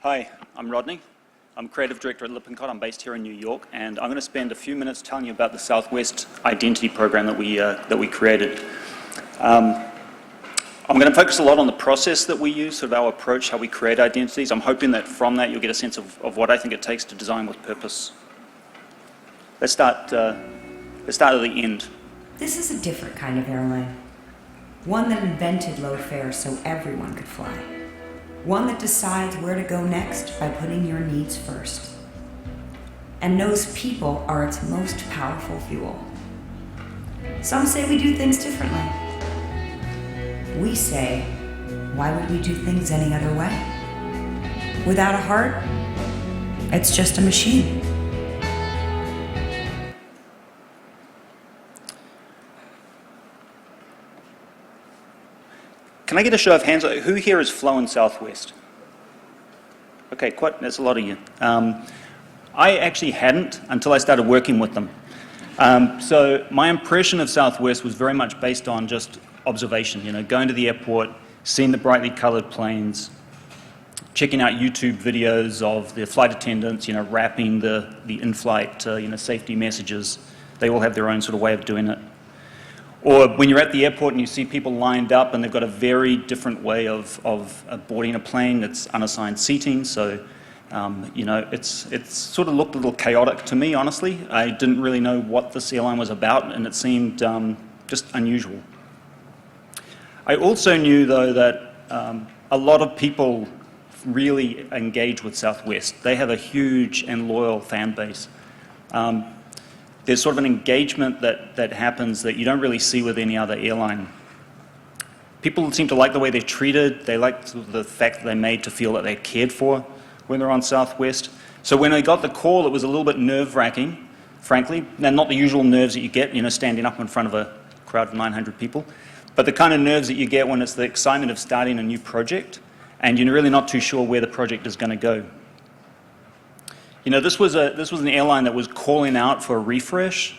Hi, I'm Rodney. I'm Creative Director at Lippincott. I'm based here in New York, and I'm going to spend a few minutes telling you about the Southwest Identity program that we created. I'm going to focus a lot on the process that we use, sort of our approach, how we create identities. I'm hoping that from that you'll get a sense of what I think it takes to design with purpose. Let's start at the end. This is a different kind of airline. One that invented low fares so everyone could fly. One that decides where to go next by putting your needs first. And knows people are its most powerful fuel. Some say we do things differently. We say, why would we do things any other way? Without a heart, it's just a machine. Can I get a show of hands? Who here has flown Southwest? Okay, that's a lot of you. I actually hadn't until I started working with them. So my impression of Southwest was very much based on just observation, going to the airport, seeing the brightly colored planes, checking out YouTube videos of the flight attendants, rapping the in-flight, safety messages. They all have their own sort of way of doing it. Or when you're at the airport and you see people lined up and they've got a very different way of boarding a plane. It's unassigned seating, so it's sort of looked a little chaotic to me, honestly. I didn't really know what this airline was about, and it seemed just unusual. I also knew, though, that a lot of people really engage with Southwest. They have a huge and loyal fan base. There's sort of an engagement that happens that you don't really see with any other airline. People seem to like the way they're treated. They like the fact that they're made to feel that they're cared for when they're on Southwest. So when I got the call, it was a little bit nerve-wracking, frankly. Now, not the usual nerves that you get, standing up in front of a crowd of 900 people, but the kind of nerves that you get when it's the excitement of starting a new project and you're really not too sure where the project is going to go. This was an airline that was calling out for a refresh,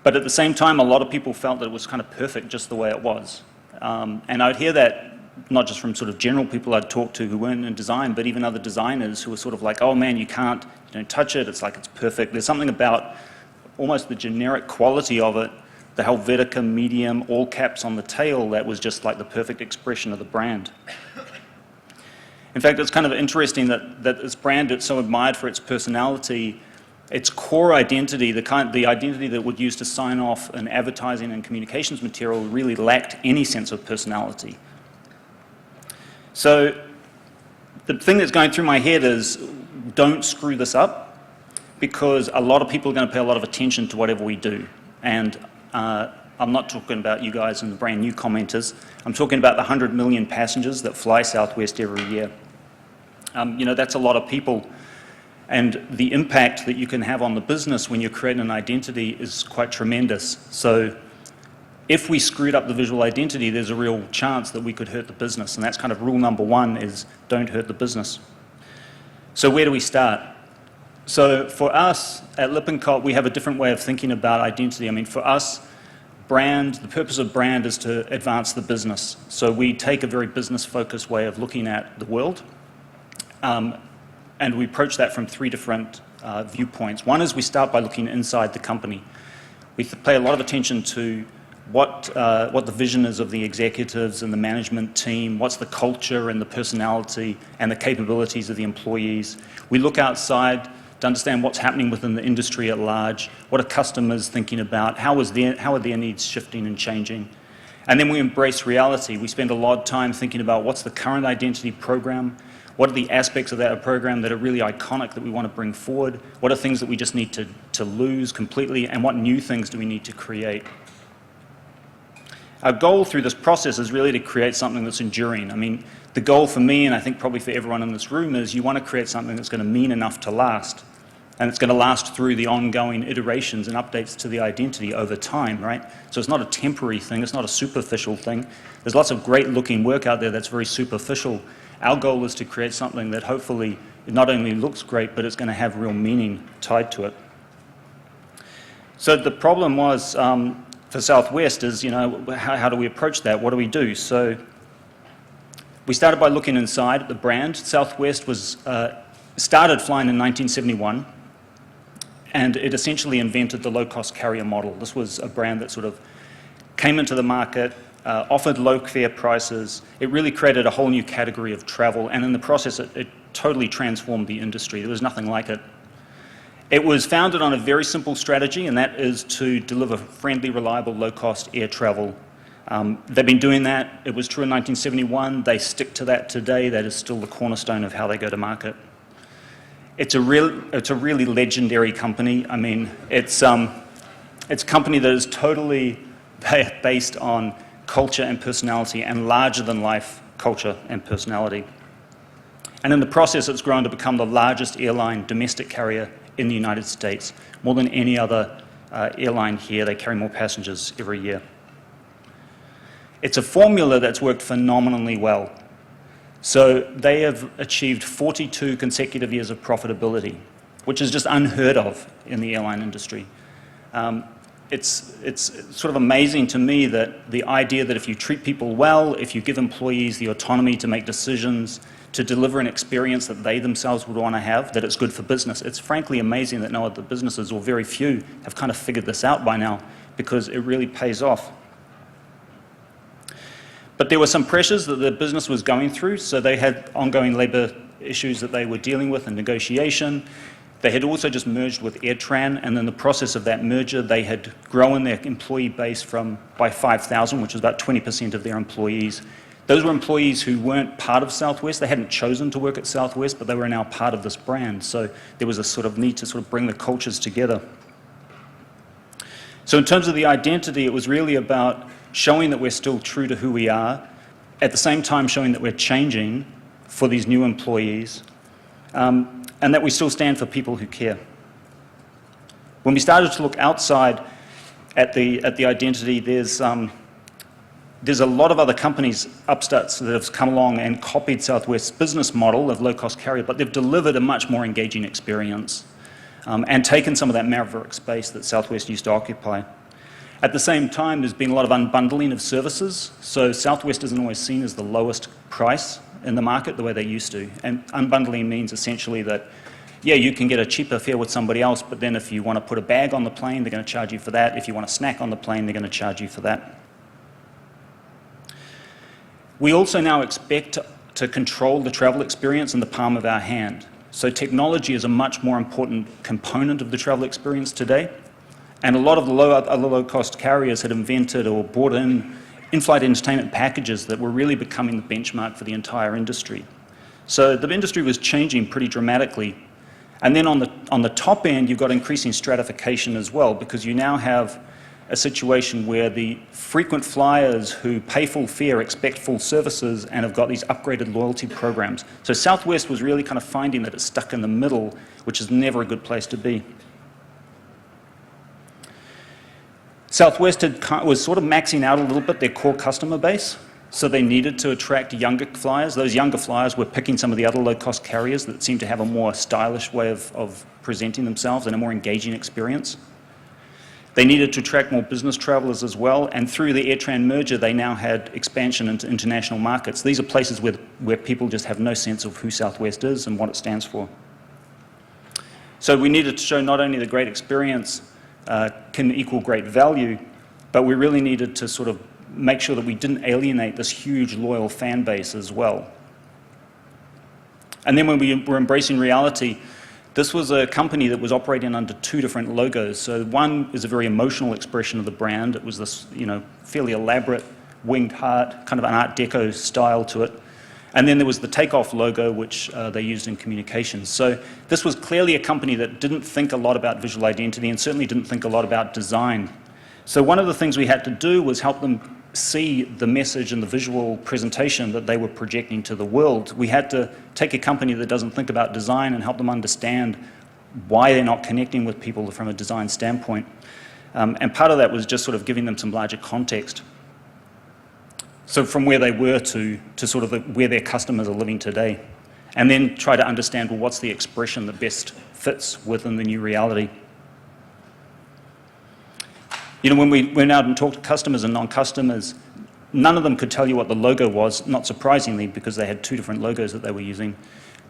but at the same time, a lot of people felt that it was kind of perfect just the way it was. And I'd hear that not just from sort of general people I'd talk to who weren't in design, but even other designers who were sort of like, oh man, you don't touch it, it's like it's perfect. There's something about almost the generic quality of it, the Helvetica medium, all caps on the tail, that was just like the perfect expression of the brand. In fact, it's kind of interesting that this brand, it's so admired for its personality, its core identity, the identity that would use to sign off an advertising and communications material, really lacked any sense of personality. So the thing that's going through my head is, don't screw this up, because a lot of people are going to pay a lot of attention to whatever we do. And I'm not talking about you guys and the brand new commenters. I'm talking about the 100 million passengers that fly Southwest every year. That's a lot of people, and the impact that you can have on the business when you're creating an identity is quite tremendous. So if we screwed up the visual identity, there's a real chance that we could hurt the business, and that's kind of rule number one, is don't hurt the business. So where do we start? So for us at Lippincott, we have a different way of thinking about identity. I mean, for us, the purpose of brand is to advance the business. So we take a very business-focused way of looking at the world. And we approach that from three different viewpoints. One is we start by looking inside the company. We pay a lot of attention to what the vision is of the executives and the management team, what's the culture and the personality and the capabilities of the employees. We look outside to understand what's happening within the industry at large, what are customers thinking about, how are their needs shifting and changing. And then we embrace reality. We spend a lot of time thinking about what's the current identity program, what are the aspects of that program that are really iconic that we want to bring forward, what are things that we just need to lose completely, and what new things do we need to create. Our goal through this process is really to create something that's enduring. I mean, the goal for me, and I think probably for everyone in this room, is you want to create something that's going to mean enough to last. And it's going to last through the ongoing iterations and updates to the identity over time, right? So it's not a temporary thing, it's not a superficial thing. There's lots of great looking work out there that's very superficial. Our goal is to create something that hopefully not only looks great, but it's going to have real meaning tied to it. So the problem was, for Southwest is, how do we approach that? What do we do? So We started by looking inside at the brand. Southwest was started flying in 1971, and it essentially invented the low-cost carrier model. This was a brand that sort of came into the market, offered low-fare prices. It really created a whole new category of travel, and in the process, it totally transformed the industry. There was nothing like it. It was founded on a very simple strategy, and that is to deliver friendly, reliable, low-cost air travel. They've been doing that. It was true in 1971. They stick to that today. That is still the cornerstone of how they go to market. It's a really legendary company. I mean, it's a company that is totally based on culture and personality, and larger-than-life culture and personality. And in the process, it's grown to become the largest airline domestic carrier in the United States. More than any other airline here, they carry more passengers every year. It's a formula that's worked phenomenally well. So they have achieved 42 consecutive years of profitability, which is just unheard of in the airline industry. It's sort of amazing to me that the idea that if you treat people well, if you give employees the autonomy to make decisions, to deliver an experience that they themselves would want to have, that it's good for business. It's frankly amazing that no other businesses, or very few, have kind of figured this out by now, because it really pays off. But there were some pressures that the business was going through, so they had ongoing labour issues that they were dealing with and negotiation. They had also just merged with AirTran, and in the process of that merger, they had grown their employee base by 5,000, which was about 20% of their employees. Those were employees who weren't part of Southwest. They hadn't chosen to work at Southwest, but they were now part of this brand. So there was a sort of need to sort of bring the cultures together. So in terms of the identity, it was really about showing that we're still true to who we are, at the same time showing that we're changing for these new employees, and that we still stand for people who care. When we started to look outside at the identity, there's a lot of other companies, upstarts, that have come along and copied Southwest's business model of low-cost carrier, but they've delivered a much more engaging experience and taken some of that maverick space that Southwest used to occupy. At the same time, there's been a lot of unbundling of services, so Southwest isn't always seen as the lowest price in the market the way they used to. And unbundling means essentially that, yeah, you can get a cheaper fare with somebody else, but then if you want to put a bag on the plane, they're going to charge you for that. If you want a snack on the plane, they're going to charge you for that. We also now expect to control the travel experience in the palm of our hand. So technology is a much more important component of the travel experience today. And a lot of the other low-cost carriers had invented or brought in-flight entertainment packages that were really becoming the benchmark for the entire industry. So the industry was changing pretty dramatically. And then on the top end, you've got increasing stratification as well, because you now have a situation where the frequent flyers who pay full fare expect full services and have got these upgraded loyalty programs. So Southwest was really kind of finding that it's stuck in the middle, which is never a good place to be. Southwest was sort of maxing out a little bit their core customer base, so they needed to attract younger flyers. Those younger flyers were picking some of the other low-cost carriers that seemed to have a more stylish way of presenting themselves and a more engaging experience. They needed to attract more business travelers as well, and through the AirTran merger, they now had expansion into international markets. These are places where people just have no sense of who Southwest is and what it stands for. So we needed to show not only the great experience can equal great value, but we really needed to sort of make sure that we didn't alienate this huge loyal fan base as well. And then when we were embracing reality, this was a company that was operating under two different logos. So one is a very emotional expression of the brand. It was this, fairly elaborate winged heart, kind of an Art Deco style to it. And then there was the Takeoff logo, which they used in communications. So this was clearly a company that didn't think a lot about visual identity and certainly didn't think a lot about design. So one of the things we had to do was help them see the message and the visual presentation that they were projecting to the world. We had to take a company that doesn't think about design and help them understand why they're not connecting with people from a design standpoint. And part of that was just sort of giving them some larger context. So from where they were to sort of where their customers are living today. And then try to understand, well, what's the expression that best fits within the new reality. When we went out and talked to customers and non-customers, None of them could tell you what the logo was, not surprisingly, because they had two different logos that they were using.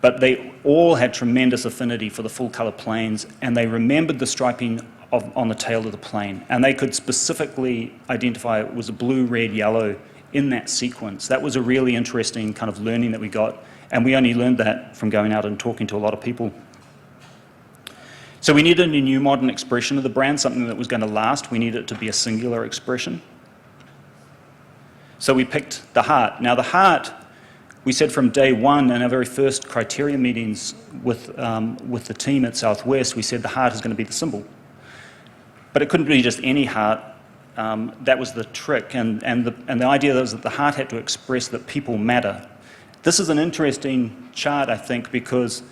But they all had tremendous affinity for the full-color planes, and they remembered the striping on the tail of the plane. And they could specifically identify it was a blue, red, yellow in that sequence. That was a really interesting kind of learning that we got, and we only learned that from going out and talking to a lot of people. So we needed a new modern expression of the brand, something that was going to last. We needed it to be a singular expression. So we picked the heart. Now the heart, we said from day one in our very first criteria meetings with the team at Southwest, we said the heart is going to be the symbol. But it couldn't be just any heart. That was the trick. And the idea was that the heart had to express that people matter. This is an interesting chart, I think, because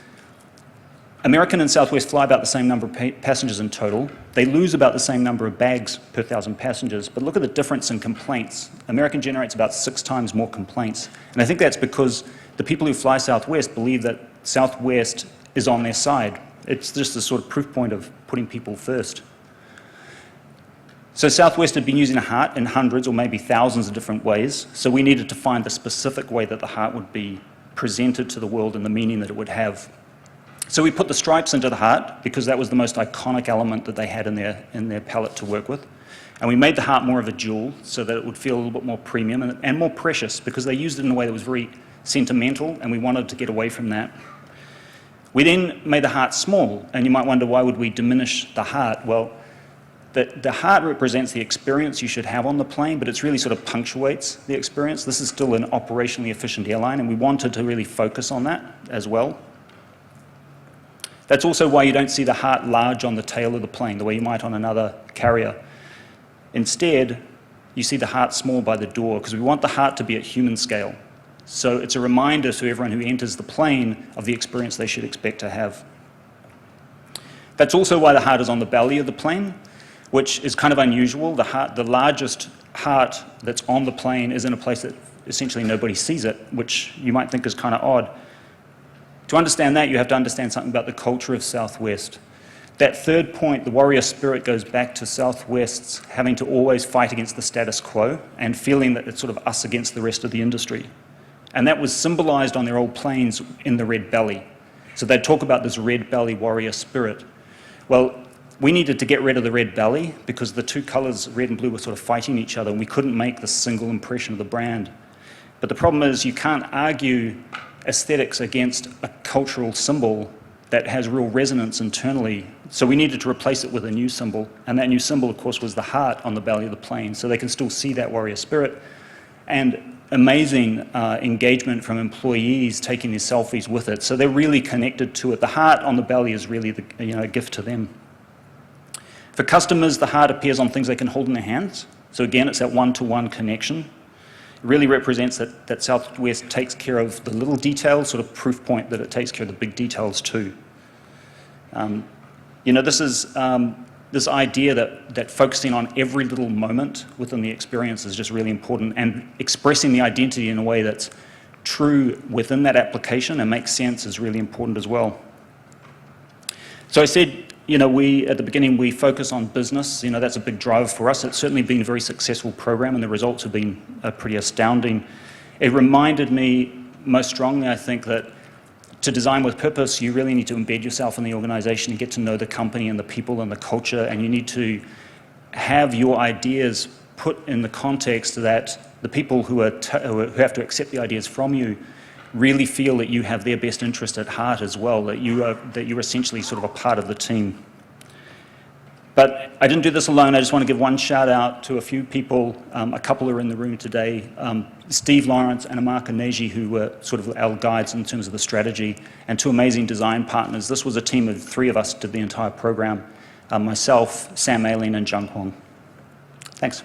American and Southwest fly about the same number of passengers in total. They lose about the same number of bags per 1,000 passengers, but look at the difference in complaints. American generates about 6 times more complaints. And I think that's because the people who fly Southwest believe that Southwest is on their side. It's just a sort of proof point of putting people first. So Southwest had been using a heart in hundreds or maybe thousands of different ways, so we needed to find the specific way that the heart would be presented to the world and the meaning that it would have. So we put the stripes into the heart because that was the most iconic element that they had in their palette to work with. And we made the heart more of a jewel so that it would feel a little bit more premium and more precious, because they used it in a way that was very sentimental, and we wanted to get away from that. We then made the heart small, and you might wonder, why would we diminish the heart? Well, the heart represents the experience you should have on the plane, but it's really sort of punctuates the experience. This is still an operationally efficient airline, and we wanted to really focus on that as well. That's also why you don't see the heart large on the tail of the plane, the way you might on another carrier. Instead, you see the heart small by the door, because we want the heart to be at human scale. So it's a reminder to everyone who enters the plane of the experience they should expect to have. That's also why the heart is on the belly of the plane, which is kind of unusual. The largest heart that's on the plane is in a place that essentially nobody sees it, which you might think is kind of odd. To understand that, you have to understand something about the culture of Southwest. That third point, the warrior spirit, goes back to Southwest's having to always fight against the status quo and feeling that it's sort of us against the rest of the industry. And that was symbolized on their old planes in the red belly. So they'd talk about this red belly warrior spirit. Well, we needed to get rid of the red belly because the two colors, red and blue, were sort of fighting each other, and we couldn't make the single impression of the brand. But the problem is you can't argue aesthetics against a cultural symbol that has real resonance internally. So we needed to replace it with a new symbol, and that new symbol, of course, was the heart on the belly of the plane, so they can still see that warrior spirit. And amazing engagement from employees taking their selfies with it, so they're really connected to it. The heart on the belly is really a gift to them. For customers, the heart appears on things they can hold in their hands. So again, it's that one-to-one connection. Really represents that Southwest takes care of the little details, sort of proof point that it takes care of the big details too. This is this idea that focusing on every little moment within the experience is just really important, and expressing the identity in a way that's true within that application and makes sense is really important as well. So I said, at the beginning, we focus on business. That's a big driver for us. It's certainly been a very successful program, and the results have been pretty astounding. It reminded me most strongly, I think, that to design with purpose, you really need to embed yourself in the organization and get to know the company and the people and the culture, and you need to have your ideas put in the context that the people who have to accept the ideas from you really feel that you have their best interest at heart as well, that you're essentially sort of a part of the team. But I didn't do this alone. I just want to give one shout out to a few people. A couple are in the room today. Steve Lawrence and Amaka Neji, who were sort of our guides in terms of the strategy, and 2 amazing design partners. This was a team of 3 of us did the entire program. Myself, Sam Aileen, and Jung Hwang. Thanks.